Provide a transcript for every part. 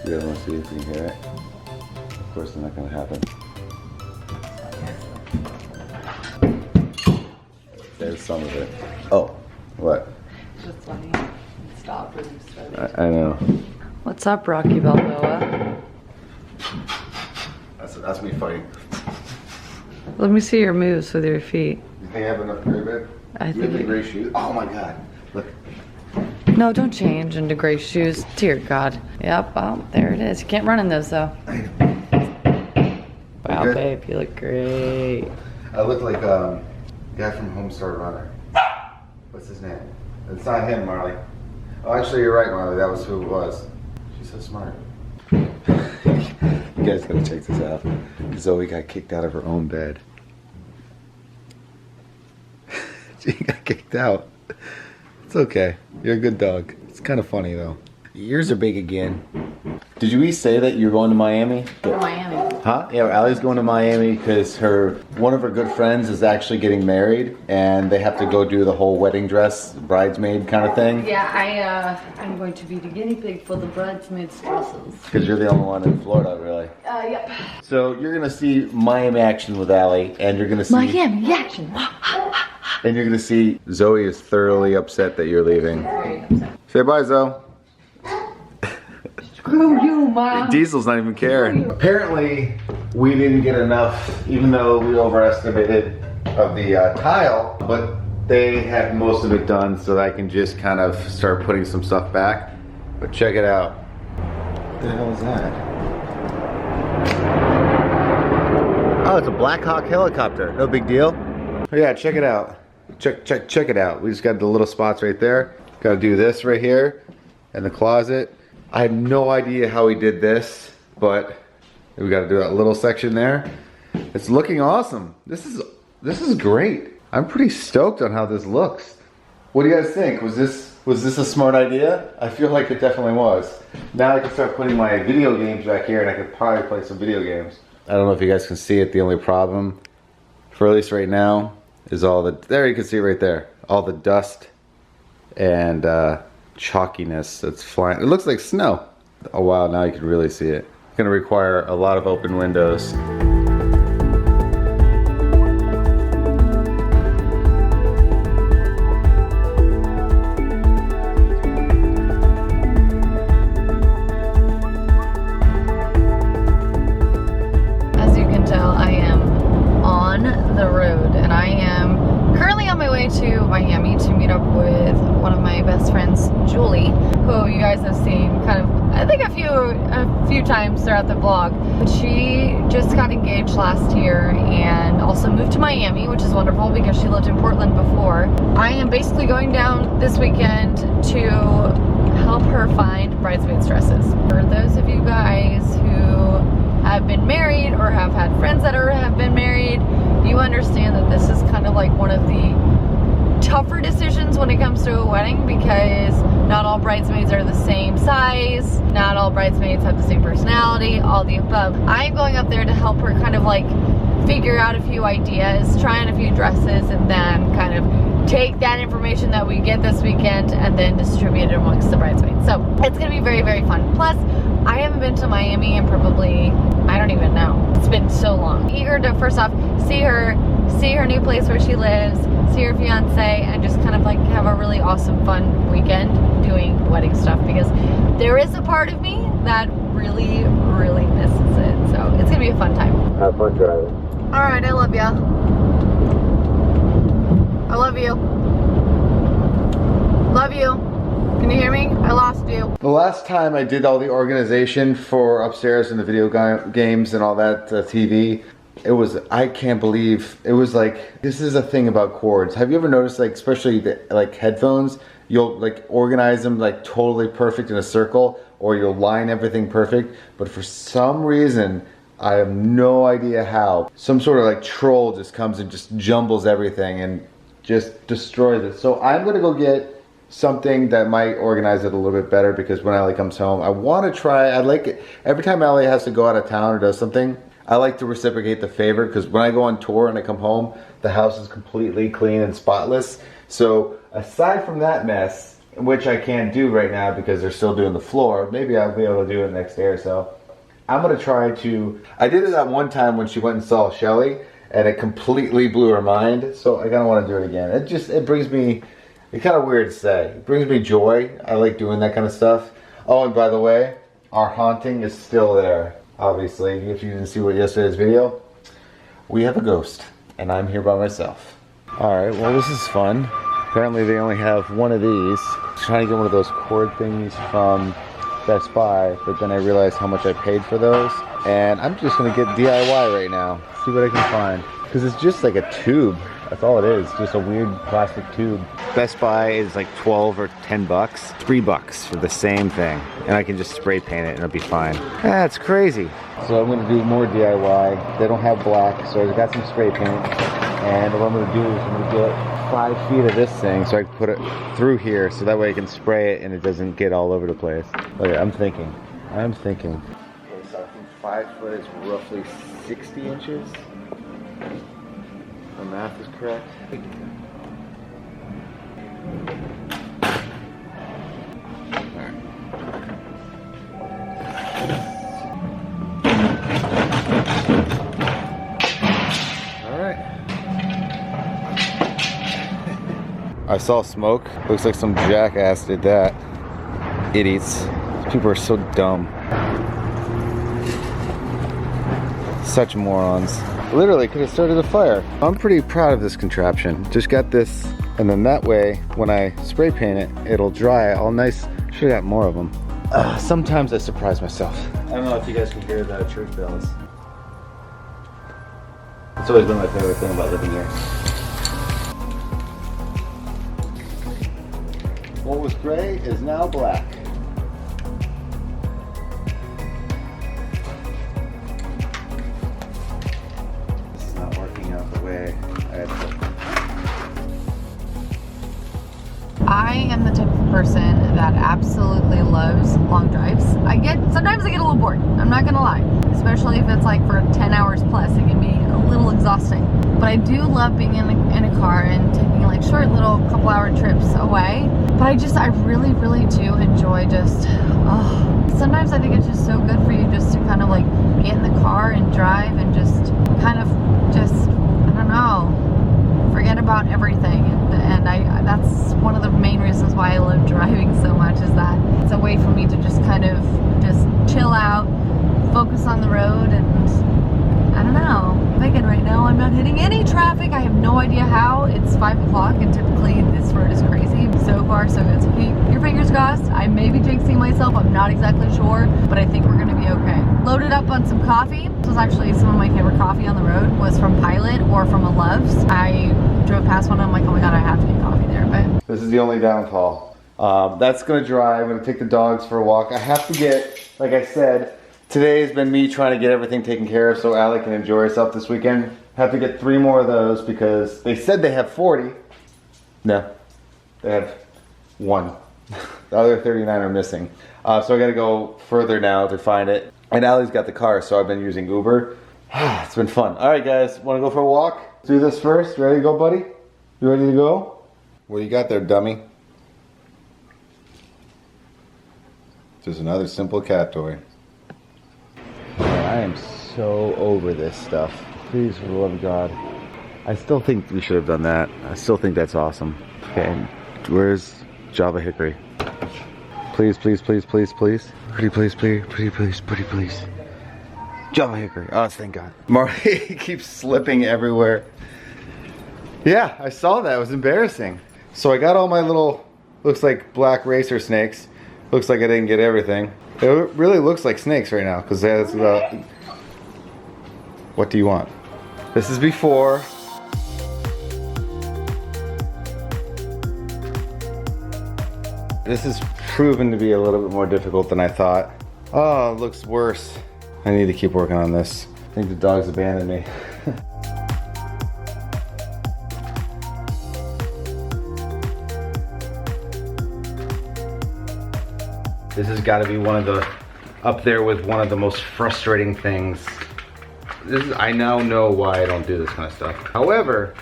You guys want to see if you can hear it? Of course, it's not going to happen. There's some of it. Oh, what? Just funny. Stop or you started. I know. What's up, Rocky Balboa? That's me fighting. Let me see your moves with your feet. You think I have enough gray, babe? I think the gray shoes. Oh my god. Look. No, don't change into gray shoes. Dear God. Yep, well, there it is. You can't run in those though. Wow, good? babe, you look great. I look like a guy from Homestar Runner. What's his name? It's not him, Marley. Oh, actually, you're right, Marley. That was who it was. She's so smart. You guys gotta check this out. Zoe got kicked out of her own bed. She got kicked out. It's okay. You're a good dog. It's kind of funny though. Your ears are big again. Did you say that you're going to Miami? Go to Miami. Huh? Yeah, Allie's going to Miami because one of her good friends is actually getting married, and they have to go do the whole wedding dress, bridesmaid kind of thing. Yeah, I'm going to be the guinea pig for the bridesmaids' dresses. Because you're the only one in Florida, really. Yep. So you're gonna see Miami action with Allie, and you're gonna see Miami action. and you're gonna see Zoe is thoroughly upset that you're leaving. Very upset. Say bye, Zoe. Screw you, Mom. Diesel's not even caring. Apparently, we didn't get enough, even though we overestimated of the tile, but they had most of it done so that I can just kind of start putting some stuff back. But check it out. What the hell is that? Oh, it's a Black Hawk helicopter. No big deal. Oh yeah, check it out. Check it out. We just got the little spots right there. Got to do this right here in the closet. I had no idea how he did this, but we got to do that little section there. It's looking awesome. This is great. I'm pretty stoked on how this looks. What do you guys think? Was this a smart idea? I feel like it definitely was. Now I can start putting my video games back here, and I could probably play some video games. I don't know if you guys can see it. The only problem, for at least right now, is all the, there you can see it right there, all the dust and chalkiness that's flying. It looks like snow. Oh wow, now you can really see it. It's gonna require a lot of open windows. As you can tell, I am on the road, and I am currently on my way to Miami to meet up with one of my best friends, Julie, who you guys have seen kind of, I think a few times throughout the vlog. But she just got engaged last year and also moved to Miami, which is wonderful because she lived in Portland before. I am basically going down this weekend to help her find bridesmaids dresses. For those of you guys who have been married or have had friends that have been married, you understand that this is kind of like one of the tougher decisions when it comes to a wedding, because not all bridesmaids are the same size, not all bridesmaids have the same personality, all the above. I'm going up there to help her kind of like figure out a few ideas, try on a few dresses, and then kind of take that information that we get this weekend and then distribute it amongst the bridesmaids. So it's gonna be very, very fun. Plus, I haven't been to Miami in probably, I don't even know. It's been so long. Eager to, first off, see her new place where she lives, see her fiance, and just kind of like have a really awesome, fun weekend doing wedding stuff, because there is a part of me that really, really misses it. So it's gonna be a fun time. Have fun driving. All right, I love ya. I love you. Love you. Can you hear me? I lost you. The last time I did all the organization for upstairs and the video games and all that TV, it was, I can't believe, it was like, this is a thing about cords. Have you ever noticed, like, especially the, like, headphones, you'll like organize them like totally perfect in a circle, or you'll line everything perfect, but for some reason, I have no idea how, some sort of like troll just comes and just jumbles everything and just destroys it. So I'm gonna go get something that might organize it a little bit better, because when Allie comes home, I want to try, I like it, every time Allie has to go out of town or does something, I like to reciprocate the favor, because when I go on tour and I come home, the house is completely clean and spotless. So aside from that mess, which I can't do right now because they're still doing the floor. Maybe I'll be able to do it the next day or so. I'm gonna try to, I did it that one time when she went and saw Shelly, and it completely blew her mind, so I kinda wanna do it again. It brings me, it's kinda weird to say, it brings me joy. I like doing that kind of stuff. Oh, and by the way, our haunting is still there, obviously. If you didn't see what yesterday's video, we have a ghost, and I'm here by myself. All right, well, this is fun. Apparently they only have one of these. I was trying to get one of those cord things from Best Buy, but then I realized how much I paid for those, and I'm just gonna get DIY right now. See what I can find. Because it's just like a tube. That's all it is, just a weird plastic tube. Best Buy is like 12 or 10 bucks. $3 for the same thing. And I can just spray paint it and it'll be fine. That's crazy. So I'm gonna do more DIY. They don't have black, so I got some spray paint. And what I'm gonna do is I'm gonna get 5 feet of this thing so I can put it through here so that way I can spray it and it doesn't get all over the place. Okay, I'm thinking. Okay, so I think 5 foot is roughly 60 inches. My math is correct. Alright. I saw smoke. Looks like some jackass did that. Idiots. People are so dumb. Such morons. Literally could have started a fire. I'm pretty proud of this contraption. Just got this, and then that way, when I spray paint it, it'll dry all nice. Should've got more of them. Sometimes I surprise myself. I don't know if you guys can hear the church bells. It's always been my favorite thing about living here. What was gray is now black. I am the type of person that absolutely loves long drives. Sometimes I get a little bored, I'm not gonna lie. Especially if it's like for 10 hours plus, it can be a little exhausting. But I do love being in a car and taking like short little couple hour trips away. But I really, really do enjoy just, sometimes I think it's just so good for you just to kind of like get in the car and drive and just kind of I don't know, forget about everything. And that's one of the main reasons why I love driving so much, is that it's a way for me to just kind of just chill out, focus on the road, and I don't know. I'm thinking right now I'm not hitting any traffic. I have no idea how. It's 5 o'clock and typically this road is crazy. So far so good. So keep your fingers crossed. I may be jinxing myself, I'm not exactly sure, but I think we're gonna be okay. Loaded up on some coffee. This was actually some of my favorite coffee on the road, was from Pilot or from a Love's. I drove past one and I'm like, oh my god, I have to get coffee there. But this is the only downfall. That's gonna dry. I'm gonna take the dogs for a walk. I have to get, like I said, today has been me trying to get everything taken care of so Allie can enjoy herself this weekend. Have to get 3 more of those because they said they have 40. No, they have 1. The other 39 are missing. So I gotta go further now to find it. And Allie's got the car, so I've been using Uber. It's been fun. All right, guys, wanna go for a walk? Let's do this first. You ready to go, buddy? You ready to go? What do you got there, dummy? Just another simple cat toy. Man, I am so over this stuff. Please, for the love of God. I still think we should have done that. I still think that's awesome. Okay, where's Java Hickory? Please, please, please, please, please. Pretty please, please, pretty please, pretty please. Java Hickory. Oh, thank God. Marley keeps slipping everywhere. Yeah, I saw that. It was embarrassing. So I got all my little, looks like black racer snakes. Looks like I didn't get everything. It really looks like snakes right now because that's about. What do you want? This is before. This has proven to be a little bit more difficult than I thought. Oh, it looks worse. I need to keep working on this. I think the dogs abandoned me. This has got to be one of the, up there with one of the most frustrating things. I now know why I don't do this kind of stuff. However,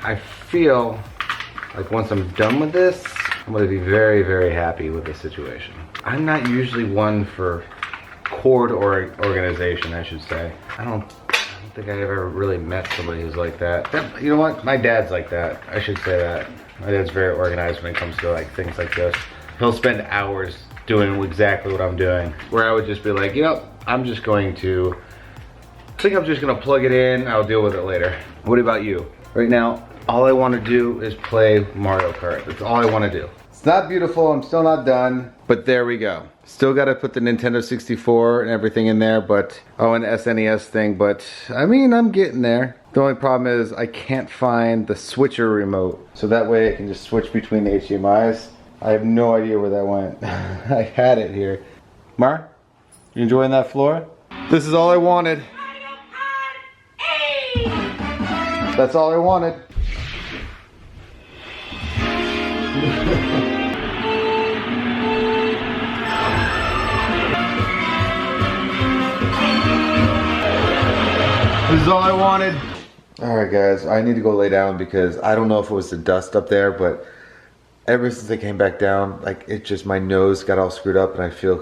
I feel like once I'm done with this, I'm gonna be very, very happy with the situation. I'm not usually one for cord or organization, I should say. I don't think I ever really met somebody who's like that. You know what? My dad's like that. I should say that. My dad's very organized when it comes to like things like this. He'll spend hours doing exactly what I'm doing. Where I would just be like, you know, I'm just gonna plug it in, I'll deal with it later. What about you? Right now, all I wanna do is play Mario Kart. That's all I wanna do. It's not beautiful, I'm still not done, but there we go. Still gotta put the Nintendo 64 and everything in there, but, oh, an SNES thing, but, I mean, I'm getting there. The only problem is I can't find the switcher remote, so that way I can just switch between the HDMIs. I have no idea where that went. I had it here. Mar, you enjoying that floor? This is all I wanted. That's all I wanted. This is all I wanted. Alright guys, I need to go lay down because I don't know if it was the dust up there, but ever since I came back down, like it just, my nose got all screwed up and I feel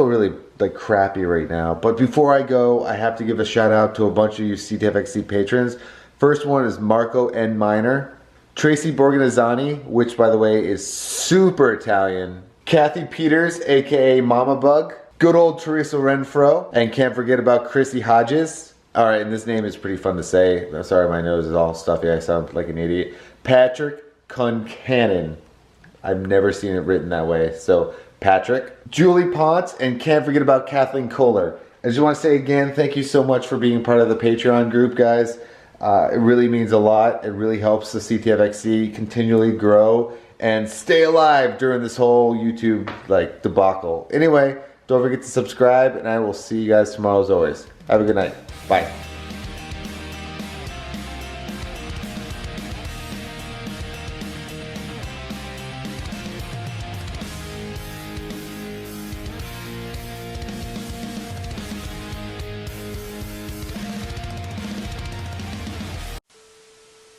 really like crappy right now. But before I go, I have to give a shout out to a bunch of you CTFXC patrons. First one is Marco N. Minor, Tracy Borganazzani, which by the way is super Italian, Kathy Peters, aka Mama Bug, good old Teresa Renfro, and can't forget about Chrissy Hodges. Alright, and this name is pretty fun to say. I'm sorry, my nose is all stuffy, I sound like an idiot. Patrick Concannon. I've never seen it written that way, so Patrick. Julie Ponce, and can't forget about Kathleen Kohler. I just want to say again, thank you so much for being part of the Patreon group, guys. It really means a lot. It really helps the CTFXC continually grow and stay alive during this whole YouTube like debacle. Anyway, don't forget to subscribe, and I will see you guys tomorrow as always. Have a good night. Bye.